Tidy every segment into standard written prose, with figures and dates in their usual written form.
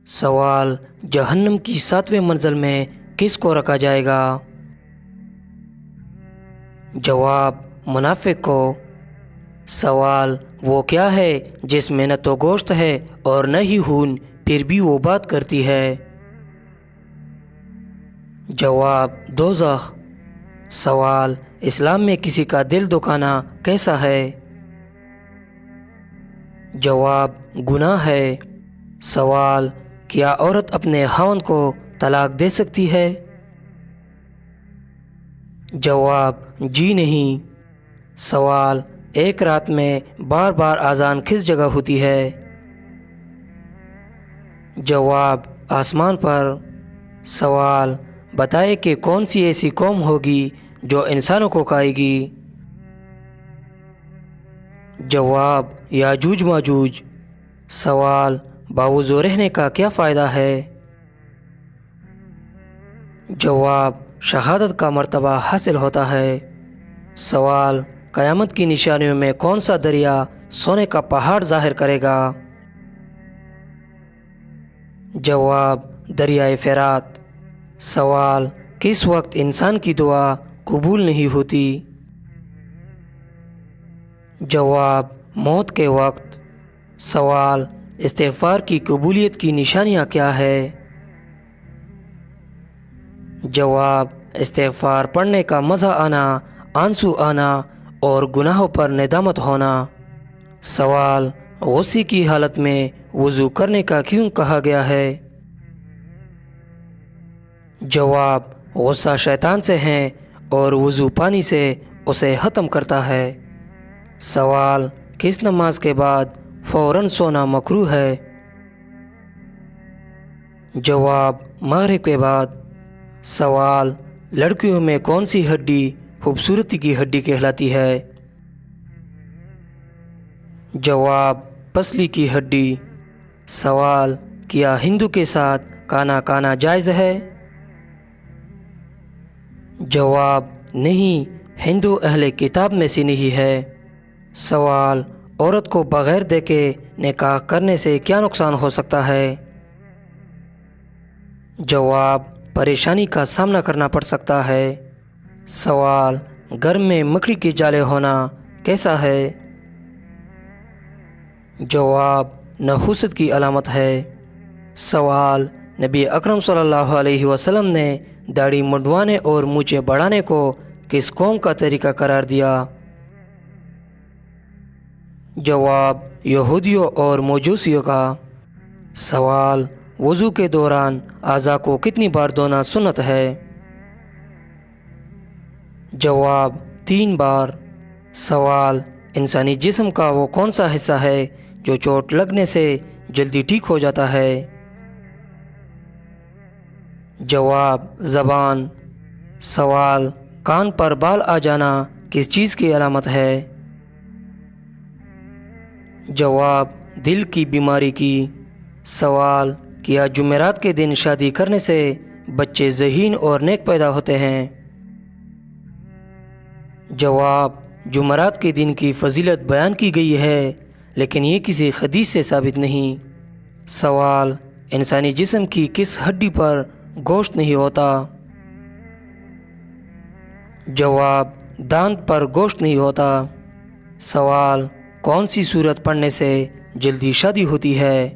سوال: جہنم کی 7ویں منزل میں کس کو رکھا جائے گا؟ جواب: منافق کو۔ سوال: وہ کیا ہے جس میں نہ تو گوشت ہے اور نہ ہی خون، پھر بھی وہ بات کرتی ہے؟ جواب: دوزخ۔ سوال: اسلام میں کسی کا دل دکھانا کیسا ہے؟ جواب: گناہ ہے۔ سوال: کیا عورت اپنے خاوند کو طلاق دے سکتی ہے؟ جواب: جی نہیں۔ سوال: ایک رات میں بار بار اذان کس جگہ ہوتی ہے؟ جواب: آسمان پر۔ سوال: بتائے کہ کون سی ایسی قوم ہوگی جو انسانوں کو کھائے گی؟ جواب: یاجوج ماجوج۔ سوال: باوضو رہنے کا کیا فائدہ ہے؟ جواب: شہادت کا مرتبہ حاصل ہوتا ہے۔ سوال: قیامت کی نشانیوں میں کون سا دریا سونے کا پہاڑ ظاہر کرے گا؟ جواب: دریائے فرات۔ سوال: کس وقت انسان کی دعا قبول نہیں ہوتی؟ جواب: موت کے وقت۔ سوال: استغفار کی قبولیت کی نشانیاں کیا ہے؟ جواب: استغفار پڑھنے کا مزہ آنا، آنسو آنا اور گناہوں پر ندامت ہونا۔ سوال: غصے کی حالت میں وضو کرنے کا کیوں کہا گیا ہے؟ جواب: غصہ شیطان سے ہے اور وضو پانی سے اسے ختم کرتا ہے۔ سوال: کس نماز کے بعد فوراً سونا مکروہ ہے؟ جواب: مغرب کے بعد۔ سوال: لڑکیوں میں کون سی ہڈی خوبصورتی کی ہڈی کہلاتی ہے؟ جواب: پسلی کی ہڈی۔ سوال: کیا ہندو کے ساتھ کانا جائز ہے؟ جواب: نہیں، ہندو اہل کتاب میں سے نہیں ہے۔ سوال: عورت کو بغیر دیکھے نکاح کرنے سے کیا نقصان ہو سکتا ہے؟ جواب: پریشانی کا سامنا کرنا پڑ سکتا ہے۔ سوال: گھر میں مکڑی کے جالے ہونا کیسا ہے؟ جواب: نحوست کی علامت ہے۔ سوال: نبی اکرم صلی اللہ علیہ وسلم نے داڑھی منڈوانے اور مونچھیں بڑھانے کو کس قوم کا طریقہ قرار دیا؟ جواب: یہودیوں اور مجوسیوں کا۔ سوال: وضو کے دوران اعضاء کو کتنی بار دھونا سنت ہے؟ جواب: 3 بار۔ سوال: انسانی جسم کا وہ کون سا حصہ ہے جو چوٹ لگنے سے جلدی ٹھیک ہو جاتا ہے؟ جواب: زبان۔ سوال: کان پر بال آ جانا کس چیز کی علامت ہے؟ جواب: دل کی بیماری کی۔ سوال: کیا جمعرات کے دن شادی کرنے سے بچے ذہین اور نیک پیدا ہوتے ہیں؟ جواب: جمعرات کے دن کی فضیلت بیان کی گئی ہے لیکن یہ کسی حدیث سے ثابت نہیں۔ سوال: انسانی جسم کی کس ہڈی پر گوشت نہیں ہوتا؟ جواب: دانت پر گوشت نہیں ہوتا۔ سوال: کون سی سورت پڑھنے سے جلدی شادی ہوتی ہے؟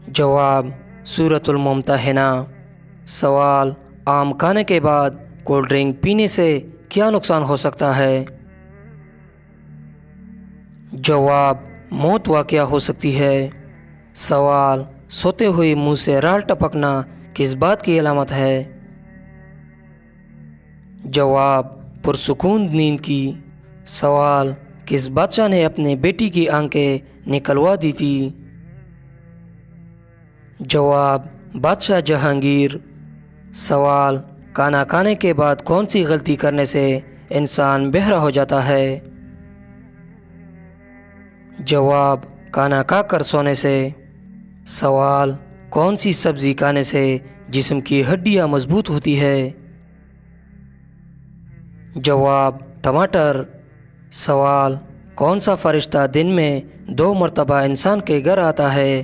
جواب: سورۃ الممتحنہ۔ سوال: آم کھانے کے بعد کولڈ ڈرنک پینے سے کیا نقصان ہو سکتا ہے؟ جواب: موت واقع ہو سکتی ہے۔ سوال: سوتے ہوئے منہ سے رال ٹپکنا کس بات کی علامت ہے؟ جواب: پرسکون نیند کی۔ سوال: کس بادشاہ نے اپنے بیٹی کی آنکھیں نکلوا دی تھی؟ جواب: بادشاہ جہانگیر۔ سوال: کھانا کھانے کے بعد کون سی غلطی کرنے سے انسان بہرا ہو جاتا ہے؟ جواب: کھانا کھا کر سونے سے۔ سوال: کون سی سبزی کھانے سے جسم کی ہڈیاں مضبوط ہوتی ہے؟ جواب: ٹماٹر۔ سوال: کون سا فرشتہ دن میں 2 مرتبہ انسان کے گھر آتا ہے؟